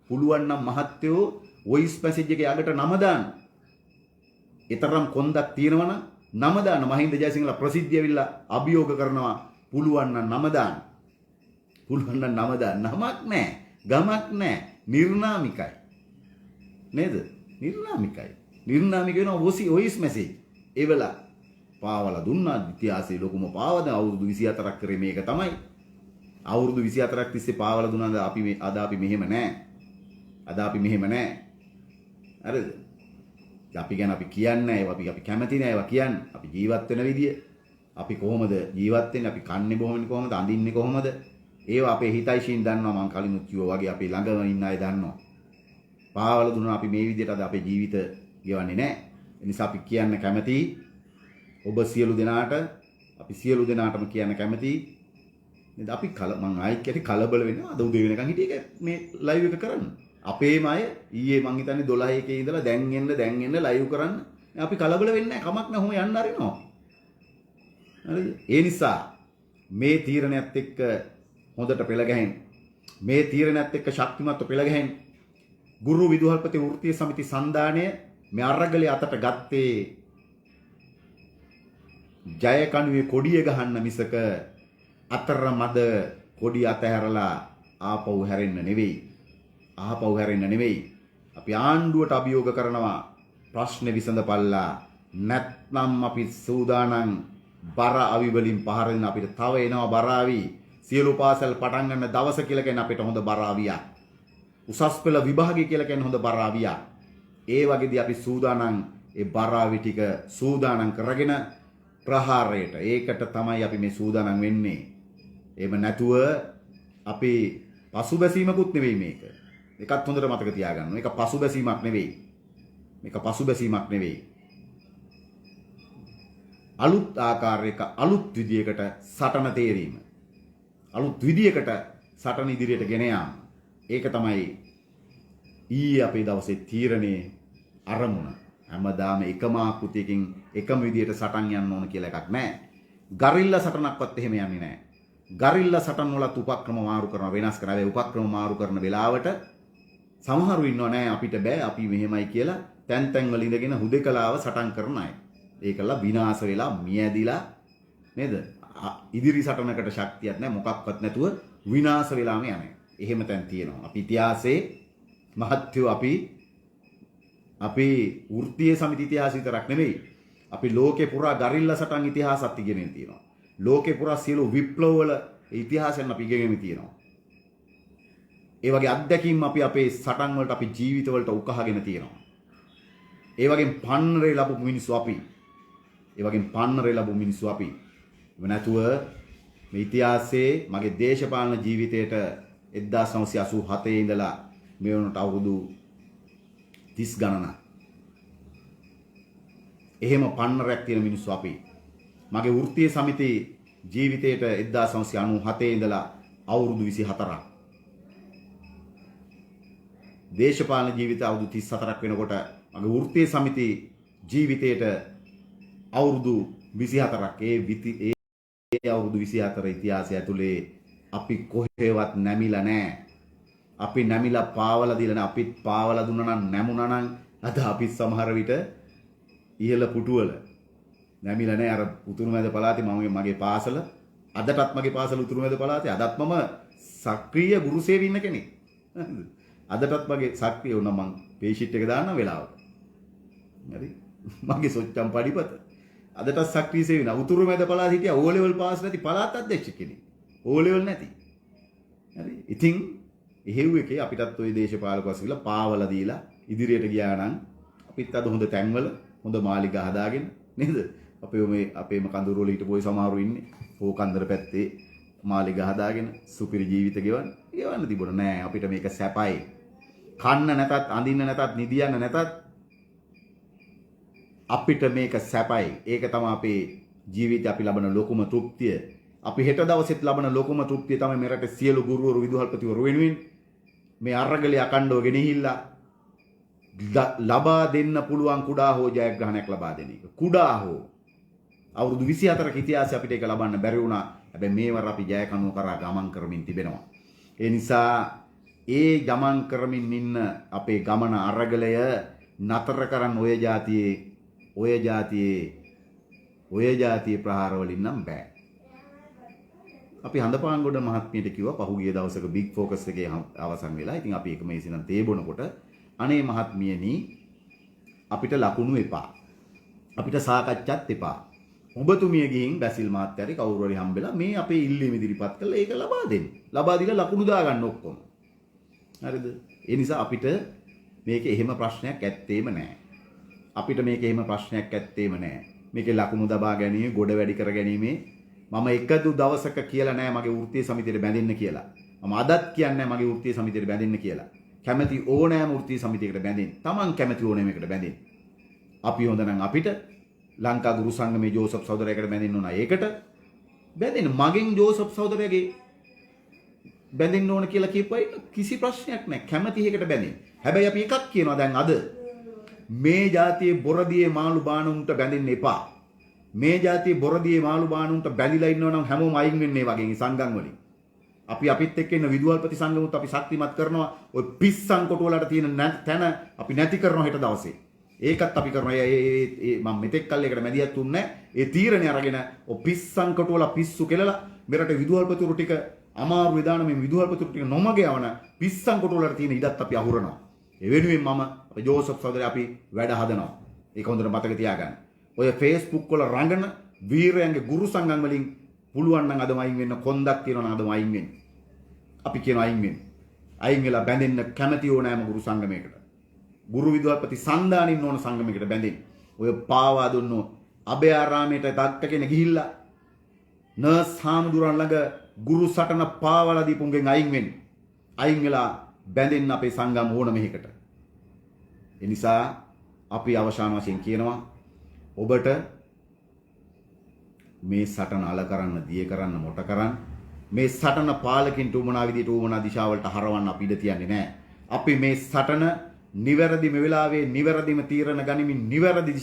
පුළුවන් නම් මහත්තයෝ වොයිස් මැසේජ් එකේ යකට නම දාන්න. ඊතරම් කොන්දක් තියෙනවනම් නම දාන්න. මහින්ද ජයසිංහල ප්‍රසිද්ධිය ඇවිල්ලා අභියෝග කරනවා. පුළුවන් නම් නම දාන්න. පුළුවන් නම් නම දාන්න. නමක් නැහැ. ගමක් නැහැ. නිර්නාමිකයි. නේද? නිර්නාමිකයි. නිර්නාමික වෙනවා වොයිස් මැසේජ්. ඒවලා පාවලා දුන්නා. ඉතිහාසයේ ලොකුම පාවද අවුරුදු 24ක් කරේ මේක තමයි. අවුරුදු 24ක් තිස්සේ පාවලා දුන්නාද අද අපි මෙහෙම නැහැ. අද අපි මෙහෙම නැහැ. හරිද? අපි ගැන අපි කියන්නේ ඒවා අපි කැමති නෑ ඒවා කියන්නේ. අපි ජීවත් වෙන විදිය. අපි කොහොමද ජීවත් වෙන්නේ? අපි කන්නේ කොහොමද? අඳින්නේ කොහොමද? ඒවා අපේ හිතයිෂීන් දන්නවා. මං කලින් කිව්වා වගේ අපි ළඟම ඉන්න අය දන්නවා. පාවල දුන්නා අපි මේ විදියට අද අපේ ජීවිත ගෙවන්නේ නෑ. ඒ නිසා අපි කියන්න කැමතියි. ඔබ සියලු දෙනාට අපි සියලු දෙනාටම කියන්න කැමතියි. නේද? අපි මං ආයෙත් කැටි කලබල වෙනවා. අද උදේ වෙනකන් හිටියේ මේ ලයිව් එක කරන්න. අපේම අය ඊයේ මං හිතන්නේ 12 එකේ ඉඳලා දැන් එන්න ලයිව් කරන්න. අපි කලබල වෙන්නේ නැහැ. කමක් නැහැ. ඔහොම යන්න අරිනවා. හරිද? ඒ නිසා මේ තීරණයත් එක්ක හොඳට පෙළ ගැහෙන්න. මේ තීරණයත් එක්ක ශක්තිමත්ව පෙළ ගැහෙන්න. ගුරු විදුහල්පති වෘත්තීය සමිති සන්ධානය මේ අරගලේ අතට ගත්තේ ජය කණුවේ කොඩිය ගහන්න මිසක අතරමැද කොඩිය අතහැරලා ආපහු හැරෙන්න නෙවෙයි. අපි ආණ්ඩුවට අභියෝග කරනවා ප්‍රශ්න විසඳපල්ලා. නැත්නම් අපි සූදානම් බර අවි වලින් පහර දෙන අපිට තව එනවා බර අවි. සියලු පාසල් පටන් ගන්න දවස කියලා කියන්නේ අපිට හොඳ බර අවියක්. උසස් පෙළ විභාගය කියලා කියන්නේ හොඳ බර අවියක්. ඒ වගේදී අපි සූදානම් ඒ බර අවි ටික සූදානම් කරගෙන ප්‍රහාරයට. ඒකට තමයි අපි මේ සූදානම් වෙන්නේ. එහෙම නැතුව අපි පසුබැසීමකුත් නෙවෙයි මේක. එකත් හොඳට මතක තියාගන්න. මේක පසුබැසීමක් නෙවෙයි. අලුත් ආකාරයක අලුත් විදියකට සටන තේරීම. අලුත් විදියකට සටන ඉදිරියට ගෙන යාම. ඒක තමයි ඊයේ අපේ දවසේ තීරණේ අරමුණ. හැමදාම එකම ආකෘතියකින් එකම විදියට සටන් යන්න ඕන කියලා එකක් නැහැ. ගරිල්ලා සටනක්වත් එහෙම යන්නේ නැහැ. ගරිල්ලා සටන් වලත් උපක්‍රම මාරු කරන වෙනස් කරන හැබැයි උපක්‍රම මාරු කරන වෙලාවට සමහරු ඉන්නව නෑ අපිට බෑ අපි මෙහෙමයි කියලා තැන් තැන් වල ඉඳගෙන හුදේකලාව සටන් කරන අය. ඒකලා විනාශ වෙලා මියදිලා නේද? ඉදිරි සටනකට ශක්තියක් නැහැ මොකක්වත් නැතුව විනාශ වෙලාම යන්නේ. එහෙම තැන් තියෙනවා. අපි ඉතිහාසයේ මහත්යෝ අපි වෘත්තීය සමිති ඉතිහාසය විතරක් නෙමෙයි. අපි ලෝකේ පුරා ගරිල්ලා සටන් ඉතිහාසත් ඉගෙනගෙන තියෙනවා. ලෝකේ පුරා සියලු විප්ලව වල ඉතිහාසයන් අපි ඉගෙනගෙන තියෙනවා. ඒ වගේ අත්දැකීම් අපි අපේ සටන් වලට අපි ජීවිත වලට උකහාගෙන තියෙනවා. ඒ වගේම පන්නරේ ලැබු මිනිස්සු අපි. ඒ වගේම පන්නරේ ලැබු මිනිස්සු අපි. එව නැතුව මේ ඉතිහාසයේ මගේ දේශපාලන ජීවිතයට 1987 ඉඳලා මේ වුණට අවුරුදු 30 ගණනක්. එහෙම පන්නරයක් තියෙන මිනිස්සු අපි. මගේ වෘත්තීය සමිති ජීවිතයට 1997 ඉඳලා අවුරුදු 24ක්. දේශපාලන ජීවිතය අවුරුදු 34ක් වෙනකොට මගේ වෘත්තීය සමිති ජීවිතයට අවුරුදු 24ක්. ඒ අවුරුදු 24 ඉතිහාසය ඇතුලේ අපි කොහෙවත් නැමිලා නැහැ. අපි නැමිලා පාවලා දීලා නැහැ. අපිත් පාවලා දුන්නා නම් නැමුණා නම් අද අපි සමහර විට ඉහළ පුටුවල නැමිලා නැහැ. අර උතුරුමැද පළාතේ මගේ පාසල අදටත් මගේ පාසල උතුරුමැද පළාතේ අදත් මම සක්‍රීය ගුරු සේවී ඉන්න කෙනෙක්. අදටත් මගේ සක්‍රිය වුණා මං පේෂිට් එක දාන්න වෙලාවට. හරි. මගේ සොච්චම් පඩිපත. අදටත් සක්‍රිය සේවී නා උතුරුමැද පළාත හිටියා ඕ ලෙවල් පාස් නැති පළාත් අධ්‍යක්ෂ කෙනෙක්. ඕ ලෙවල් නැති. හරි. ඉතින් එහෙව් එකේ අපිටත් ওই දේශපාලක වශයෙන් පාවලා දීලා ඉදිරියට ගියා නම් අපිත් අද හොඳ තැන්වල හොඳ මාලිගා හදාගෙන නේද? අපේම කඳුරු වල හිටපු ඔය සමහරු ඉන්නේ. ඕකන්දර පැත්තේ මාලිගා හදාගෙන සුපිරි ජීවිත ගෙවන්න තිබුණා නෑ. අපිට මේක සැපයි. කන්න නැතත් අඳින්න නැතත් නිදියන්න නැතත් අපිට මේක සැපයි. ඒක තමයි අපේ ජීවිතේ අපි ලබන ලොකුම තෘප්තිය. අපි හෙට දවසෙත් ලබන ලොකුම තෘප්තිය තමයි මෙරට සියලු ගුරුවරු විදුහල්පතිවරු වෙනුවෙන් මේ අරගලේ අකණ්ඩව ගෙනහිල්ලා ලබා දෙන්න පුළුවන් කුඩා හෝ ජයග්‍රහණයක් ලබා දෙන එක. කුඩා හෝ අවුරුදු 24ක ඉතිහාසය අපිට ඒක ලබන්න බැරි වුණා. හැබැයි මේවර අපි ජය කනුව කරා ගමන් කරමින් තිබෙනවා. ඒ නිසා ඒ ගමන් කරමින් ඉන්න අපේ ගමන අරගලය නතර කරන්න ඔය જાතියේ ප්‍රහාර වලින් නම් බෑ. අපි හඳපාන්ගොඩ මහත්මියට කිව්වා පහුගිය දවසක බිග් ෆෝකස් එකේ අවසන් වෙලා. ඉතින් අපි එක මේ සිනන් තේ බොනකොට අනේ මහත්මියනි අපිට ලකුණු එපා. අපිට සාකච්ඡාත් එපා. ඔබතුමිය ගිහින් බැසිල් මහත්තයාරි කවුරු හරි හම්බෙලා මේ අපේ ඉල්ලීම ඉදිරිපත් කළා ඒක ලබා දෙන්න. ලබා දීලා ලකුණු දාගන්න ඔක්කොම. හරිද? ඒ නිසා අපිට මේක එහෙම ප්‍රශ්නයක් ඇත්තේම නැහැ. අපිට මේක එහෙම ප්‍රශ්නයක් ඇත්තේම නැහැ. මේකේ ලකුණු දබා ගැනීම, ගොඩ වැඩි කර ගැනීම මම එකදු දවසක කියලා නැහැ මගේ වෘත්තීය සමිතියට බැඳෙන්න කියලා. මම අදත් කියන්නේ නැහැ මගේ වෘත්තීය සමිතියට බැඳෙන්න කියලා. කැමැති ඕනෑම වෘත්තීය සමිතියකට බැඳෙන්න. Taman කැමැති ඕනෑම එකකට බැඳෙන්න. අපි හොඳ නම් අපිට ලංකා ගුරු සංගමේ ජෝසප් සහෝදරයාකට බැඳෙන්න ඕන. ඒකට බැඳෙන්න. මගෙන් ජෝසප් සහෝදරයාගේ බැඳෙන්න ඕන කියලා කියපුවා කිසි ප්‍රශ්නයක් නැහැ. කැමැති එකකට බැඳෙන්න. හැබැයි අපි එකක් කියනවා දැන් අද මේ જાතියේ බොරදියේ මාළු බානුන්ට බැඳෙන්න එපා. මේ જાතියේ බොරදියේ මාළු බානුන්ට බැඳිලා ඉන්නවා නම් හැමෝම අයින් වෙන්නේ වගේ සංගම් වලින්. අපි අපිත් එක්ක ඉන්න විදුහල්පති සංගමුත් අපි ශක්තිමත් කරනවා. ඔය පිස්සන් කොටු වලට තියෙන තැන අපි නැති කරනවා හෙට දවසේ. ඒකත් අපි කරනවා. මම මෙතෙක් කල් එකට මැදිහත් තුන්නේ ඒ තීරණය අරගෙන ඔය පිස්සන් කොටු වල පිස්සු කෙලලා මෙරට විදුහල්පතිවරු ටික අමාරු විදාන මේ විදුහල්පතිවරු ටික නොමග යවන පිස්සන් කොටු වලට තියෙන ඉඩත් අපි අහුරනවා. ඒ වෙනුවෙන් මම අපේ ජෝසප් සහෝදරයා අපි වැඩ හදනවා. ඒක හොඳට මතක තියාගන්න. ඔය Facebook වල රඟන වීරයන්ගේ ගුරු සංගම් වලින් පුළුවන් නම් අදම අයින් වෙන්න. කොන්දක් තියනවා නම් අදම අයින් වෙන්න. අපි කියන අයින් වෙන්න. අයින් වෙලා බැඳෙන්න කැමැති ඕනෑම ගුරු සංගමයකට. ගුරු විදුහල්පති සන්දානින් ඕන සංගමයකට බැඳෙන්න. ඔය පාවා දුන්නෝ අබේ ආරාමයට දක්කගෙන ගිහිල්ලා නර්ස් හාමුදුරන් ළඟ ගුරු සටන පාවලා දීපුන්ගෙන් අයින් වෙන්න. අයින් වෙලා බැඳෙන්න අපේ සංගම් ඕන මෙහෙකට. ඒ නිසා අපි අවසාන වශයෙන් කියනවා ඔබට මේ සටන අල කරන්න, දිය කරන්න, මොට කරන්න. මේ සටන පාලකින් උමනා විදියට උමනා දිශාවලට හරවන්න අපි ඉඩ තියන්නේ නැහැ. අපි මේ සටන නිවැරදිම වෙලාවේ නිවැරදිම තීරණ ගනිමින් නිවැරදි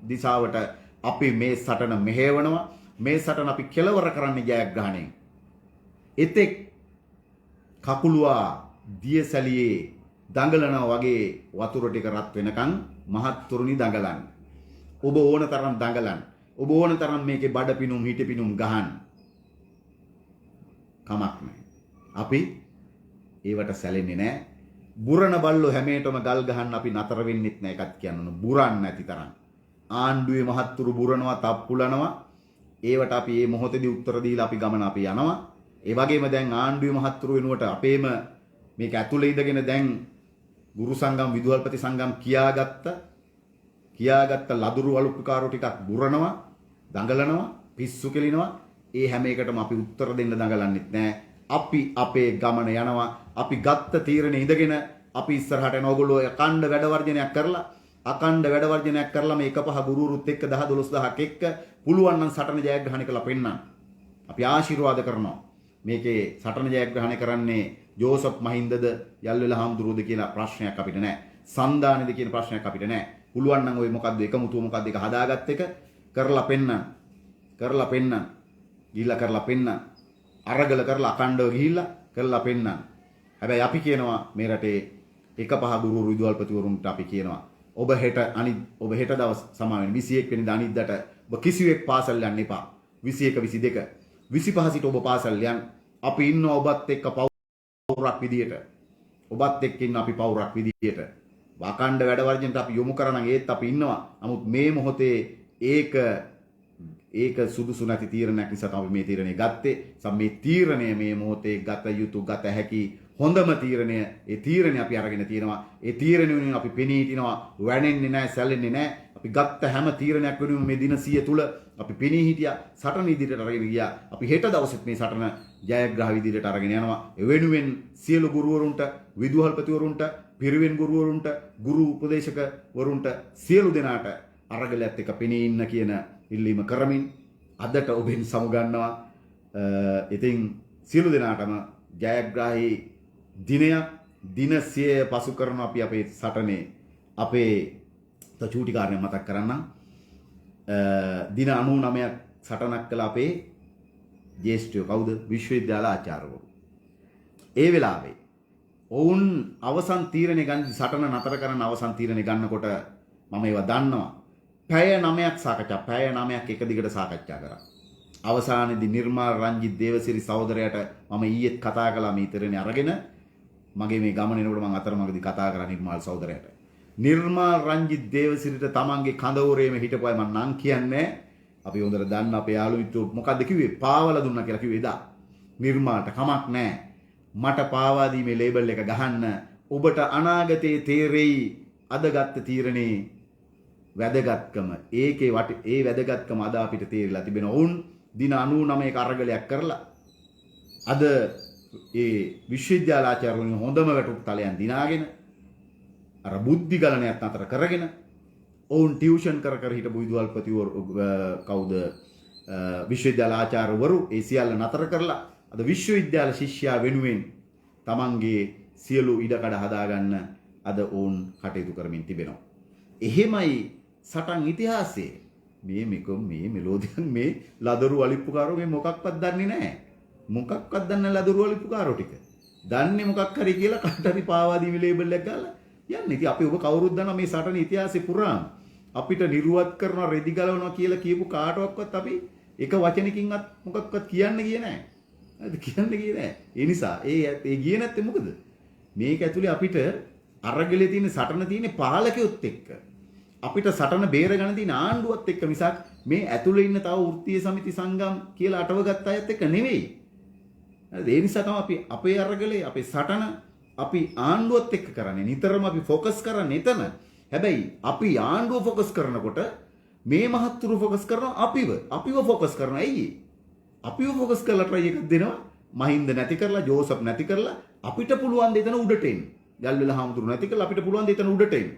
දිශාවට අපි මේ සටන මෙහෙවනවා. මේ සටන අපි කෙලවර කරන්නේ ජයග්‍රහණයෙන්. එතෙක් කකුලුවා දියසැලියේ දඟලනවා වගේ වතුර ටික රත් වෙනකන් මහත්තුරුනි දඟලන්න. ඔබ ඕන තරම් දඟලන්න. ඔබ ඕන තරම් මේකේ බඩ පිනුම් හිට පිනුම් ගහන්න. කමක් නැහැ. අපි ඒවට සැලෙන්නේ නැහැ. බුරණ බල්ලෝ හැමේටම ගල් ගහන්න අපි නතර වෙන්නෙත් නැහැ. එකක් කියන්න ඕන. බුරන්න නැති තරම්. ආණ්ඩුවේ මහත්තුරු බුරනවා, තප්පුලනවා. ඒවට අපි මේ මොහොතේදී උත්තර දීලා අපි ගමන අපි යනවා. ඒ වගේම දැන් ආණ්ඩුවේ මහත්තුරු වෙනුවට අපේම මේක ඇතුළේ ඉඳගෙන දැන් ගුරු සංගම් විදුහල්පති සංගම් කියාගත්ත ලදරු අලුප්කාරෝ ටිකක් බුරනවා, දඟලනවා, පිස්සු කෙලිනවා. ඒ හැම එකටම අපි උත්තර දෙන්න දඟලන්නෙත් නැහැ. අපි අපේ ගමන යනවා. අපි ගත්ත තීරණේ ඉඳගෙන අපි ඉස්සරහට යන ඕගොල්ලෝ අඛණ්ඩ වැඩ වර්ජනයක් කරලා මේ එකපහ ගුරුවරුත් එක්ක 10 12000ක් එක්ක පුළුවන් නම් සටන ජයග්‍රහණය කළා පෙන්නන්න. අපි ආශිර්වාද කරනවා. මේකේ සටන ජයග්‍රහණය කරන්නේ ජෝසප් මහින්දද යල්වෙල හාමුදුරුවෝද කියලා ප්‍රශ්නයක් අපිට නැහැ. සන්දානෙද කියන ප්‍රශ්නයක් අපිට නැහැ. පුළුවන් නම් ওই මොකද්ද එකමුතුව මොකද්ද එක හදාගත්ත එක කරලා පෙන්නන්න. ගිහිල්ලා කරලා පෙන්නන්න. අරගල කරලා අකණ්ඩව ගිහිල්ලා කරලා පෙන්නන්න. හැබැයි අපි කියනවා මේ රටේ එකපහ ගුරු විදුහල්පතිවරුන්ට අපි කියනවා ඔබ හෙට දවස් සමාවෙන්න 21 වෙනිදා අනිද්දාට ඔබ කිසිවෙක් පාසල් යන්න එපා. 21 22 25 සිට ඔබ පාසල් යන්න. අපි ඉන්නවා ඔබත් එක්ක පවුරක් විදියට. ඔබත් එක්ක ඉන්න අපි පවුරක් විදියට. වාකණ්ඩ වැඩ වර්ජනට අපි යොමු කරනනම් ඒත් අපි ඉන්නවා. නමුත් මේ මොහොතේ ඒක සුදුසු නැති තීරණයක් නිසා තමයි මේ තීරණය ගත්තේ. මේ තීරණය මේ මොහොතේ ගත යුතු ගත හැකි හොඳම තීරණය. ඒ තීරණය අපි අරගෙන තියෙනවා. ඒ තීරණය වෙනුවෙන් අපි පෙනී හිටිනවා. වැනෙන්නේ නැහැ, සැලෙන්නේ නැහැ. අපි ගත්ත හැම තීරණයක් වෙනුවෙන් මේ දින 100 තුල අපි පෙනී හිටියා. සටන ඉදිරියට අරගෙන ගියා. අපි හෙට දවසෙත් මේ සටන ජයග්‍රාහී විදිහට අරගෙන යනවා. ඒ වෙනුවෙන් සියලු ගුරුවරුන්ට, විදුහල්පතිවරුන්ට, පිරිවෙන් ගුරුවරුන්ට, ගුරු උපදේශකවරුන්ට සියලු දෙනාට අරගලයත් එක්ක පෙනී ඉන්න කියන ඉල්ලීම කරමින් අදට ඔබෙන් සමුගන්නවා. ඉතින් සියලු දෙනාටම ජයග්‍රාහී දිනයක් දින 100 පසු කරන අපි අපේ සටනේ අපේ චූටි කාරණය මතක් කරන්නම්. දින 99ක් සටනක් කළ අපේ ජ්‍යෙෂ්ඨයෝ කවුද? විශ්වවිද්‍යාල ආචාර්යවරු. ඒ වෙලාවේ ඔවුන් අවසන් තීරණය ගන්න සටන නතර කරන්න අවසන් තීරණය ගන්නකොට මම ඒවා දන්නවා. පැය 9ක් පැය 9ක් එක දිගට සාකච්ඡා කරා. අවසානයේදී නිර්මාල් රංජිත් දේවසිරි සහෝදරයාට මම ඊයේත් කතා කළා මේ තීරණය අරගෙන. මගේ මේ ගමන එනකොට මම අතරමඟදී කතා කරා නිර්මාල් සහෝදරයාට. නිර්මාල් රංජිත් දේවසිරිට තමන්ගේ කඳවුරේම හිටපුවයි මම නම් කියන්නේ. අපි හොඳට දන්න අපේ යාළු මිත්‍රෝ මොකද්ද කිව්වේ? පාවලා දුන්නා කියලා කිව්වේ එදා. නිර්මාල්ට කමක් නැහැ. මට පාවා දීමේ ලේබල් එක ගහන්න. ඔබට අනාගතයේ තේරෙයි අද ගත්ත තීරණේ වැදගත්කම. ඒ වැදගත්කම අද අපිට තේරිලා තිබෙනවා. වුන් දින 99ක අරගලයක් කරලා අද ඒ විශ්වවිද්‍යාල ආචාර්යවරුන් හොඳම වැටුප් තලයන් දිනාගෙන අර බුද්ධි ගලණයක් අතර කරගෙන ඔවුන් ටියුෂන් කර හිටපු විදුහල්පතිවරු කවුද විශ්වවිද්‍යාල ආචාර්යවරු ඒ සියල්ල නතර කරලා අද විශ්වවිද්‍යාල ශිෂ්‍යයා වෙනුවෙන් තමන්ගේ සියලු ඉඩකඩ හදාගන්න අද ඔවුන් කටයුතු කරමින් තිබෙනවා. එහෙමයි සටන් ඉතිහාසයේ මේ මෙලෝදියන් මේ ලදරු අලිප්පුකාරෝ මේ මොකක්වත් දන්නේ නැහැ. මොකක්වත් දන්නේ ලදරු අලිප්පුකාරෝ ටික. දන්නේ මොකක් හරි කියලා කාට හරි පාවා දීමේ ලේබල් එකක් ගාලා යන්නේ. ඉතින් අපි ඔබ කවුරුත් දන්නවා මේ සටන ඉතිහාසෙ පුරාම අපිට නිර්වත් කරනවා රෙදි ගලවනවා කියලා කියපු කාටවත් අපි එක වචනකින්වත් මොකක්වත් කියන්නේ ගියේ නැහැ. හරිද? කියන්නේ ගියේ නැහැ. ඒ නිසා ඒ ගියේ නැත්තේ මොකද? මේක ඇතුලේ අපිට අරගලේ තියෙන සටන තියෙන පාලකයොත් එක්ක අපිට සටන බේරගන්න තියෙන ආණ්ඩුවත් එක්ක මිසක් මේ ඇතුලේ ඉන්න තව වෘත්තීය සමිති සංගම් කියලා අටවගත්ත අයත් එක්ක නෙවෙයි. හරිද? ඒ නිසා තමයි අපි අපේ අරගලේ අපේ සටන අපි ආණ්ඩුවත් එක්ක කරන්නේ. නිතරම අපි ફોකස් කරන්නේ එතන. හැබැයි අපි ආණ්ඩුව ફોකස් කරනකොට මේ මහත්තුරු ફોකස් කරනවා අපිව ફોකස් කරනවා. ඇයි? අපිව ફોකස් කරලා try එකක් දෙනවා. මහින්ද නැති කරලා ජෝසප් නැති කරලා අපිට පුළුවන් ද එතන උඩට එන්න. ගල්වෙල හාමුදුරු නැති කරලා අපිට පුළුවන් ද එතන උඩට එන්න.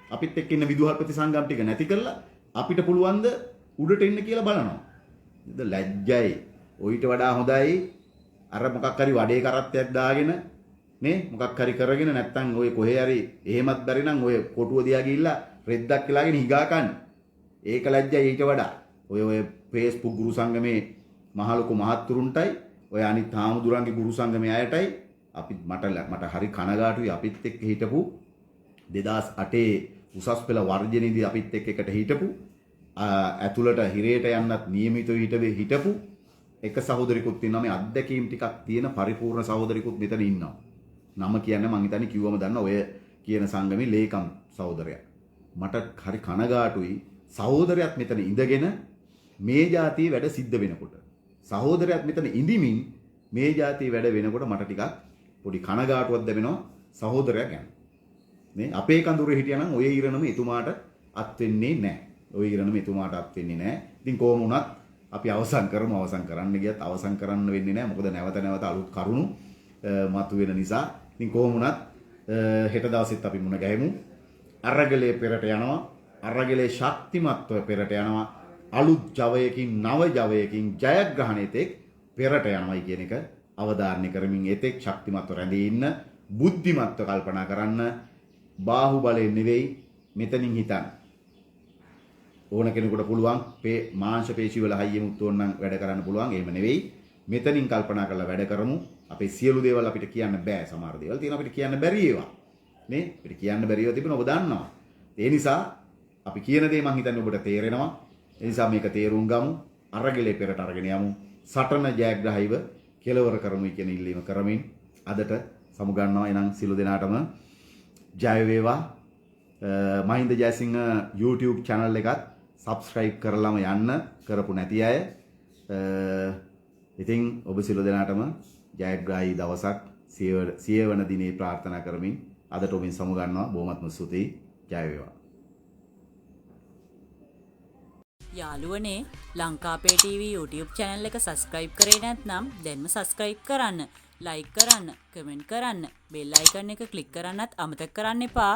අපිත් එක්ක ඉන්න විදුහල්පති සංගම් ටික නැති කරලා අපිට පුළුවන් ද උඩට එන්න කියලා බලනවා. ලැජ්ජයි. ඔయిత වඩා හොඳයි අර මොකක් හරි වඩේ කරත්තයක් දාගෙන නේ මොකක් හරි කරගෙන නැත්තම් ඔය කොහේ හරි එහෙමත් බැරි නම් ඔය කොටුව දිහා ගිහිල්ලා රෙද්දක් කියලාගෙන හිගා කන්න. ඒක ලැජ්ජයි ඊට වඩා. ඔය Facebook ගුරු සංගමේ මහ ලොකු මහත්තුරුන්ටයි ඔය අනිත් හාමුදුරන්ගේ ගුරු සංගමේ අයටයි අපි මට හරි කනගාටුයි අපිත් එක්ක හිටපු 2008 උසස් පෙළ වර්ජනයේදී අපිත් එකට හිටපු ඇතුළට හිරේට යන්නත් නියමිතව හිටපු එක සහෝදරිකුත් ඉන්නවා මේ අත්දැකීම් ටිකක් තියෙන පරිපූර්ණ සහෝදරිකුත් මෙතන ඉන්නවා. නම කියන්නේ මං හිතන්නේ කිව්වම දන්න ඔය කියන සංගමේ ලේකම් සහෝදරයා. මට හරි කනගාටුයි සහෝදරයාත් මෙතන ඉඳගෙන මේ જાතිය වැඩ සිද්ධ වෙනකොට. සහෝදරයාත් මෙතන ඉඳිමින් මේ જાතිය වැඩ වෙනකොට මට ටිකක් පොඩි කනගාටුවක් දැනෙනවා සහෝදරයා ගැන. නේ අපේ කඳුරේ හිටියනම් ඔය ඉරණම එතුමාට අත් වෙන්නේ නැහැ. ඔය ඉරණම එතුමාට අත් වෙන්නේ නැහැ. ඉතින් කොහොම වුණත් අපි අවසන් කරමු. අවසන් කරන්න ගියත් අවසන් කරන්න වෙන්නේ නැහැ. මොකද නැවත නැවත අලුත් කරුණු මතුවෙන නිසා. ඉතින් කොහොම වුණත් හෙට දවසෙත් අපි මුණ ගැහෙමු. අරගලේ පෙරට යනවා. අරගලේ ශක්තිමත්ව පෙරට යනවා. අලුත් ජවයකින් නව ජවයකින් ජයග්‍රහණයතෙක් පෙරට යනවායි කියන එක අවධාරණය කරමින් එතෙක් ශක්තිමත්ව රැඳී ඉන්න බුද්ධිමත්ව කල්පනා කරන්න බාහුවලෙන් නෙවෙයි මෙතනින් හිතන්න. ඕන කෙනෙකුට පුළුවන් මාංශ පේශි වල හයියෙමුත් ඕනනම් වැඩ කරන්න පුළුවන්. එහෙම නෙවෙයි. මෙතනින් කල්පනා කරලා වැඩ කරමු. අපේ සියලු දේවල් අපිට කියන්න බෑ. සමහර දේවල් තියෙනවා අපිට කියන්න බැරි ඒවා. නේ? අපිට කියන්න බැරි ඒවා තිබුණා ඔබ දන්නවා. ඒ නිසා අපි කියන දේ මං හිතන්නේ ඔබට තේරෙනවා. ඒ නිසා මේක තේරුම් ගමු. අරගලේ පෙරට අරගෙන යමු. සටන ජයග්‍රහීව කෙලවර කරමුයි කියන ඉල්ලීම කරමින් අදට සමුගන්නවා. එනම් සියලු දෙනාටම ජය වේවා. මහින්ද ජයසිංහ YouTube channel එකත් subscribe කරලාම යන්න කරපු නැති අය. ඉතින් ඔබ සියලු දෙනාටම ජයග්‍රාහී දවසක් සියවන දිනේ ප්‍රාර්ථනා කරමින් අදට ඔබෙන් සමුගන්නවා. බොහොමත්ම ස්තුතියි. ජය වේවා. යාළුවනේ ලංකාපේ TV YouTube channel එක subscribe කරේ නැත්නම් දැන්ම subscribe කරන්න, like කරන්න, comment කරන්න, bell icon එක click කරන්නත් අමතක කරන්න එපා.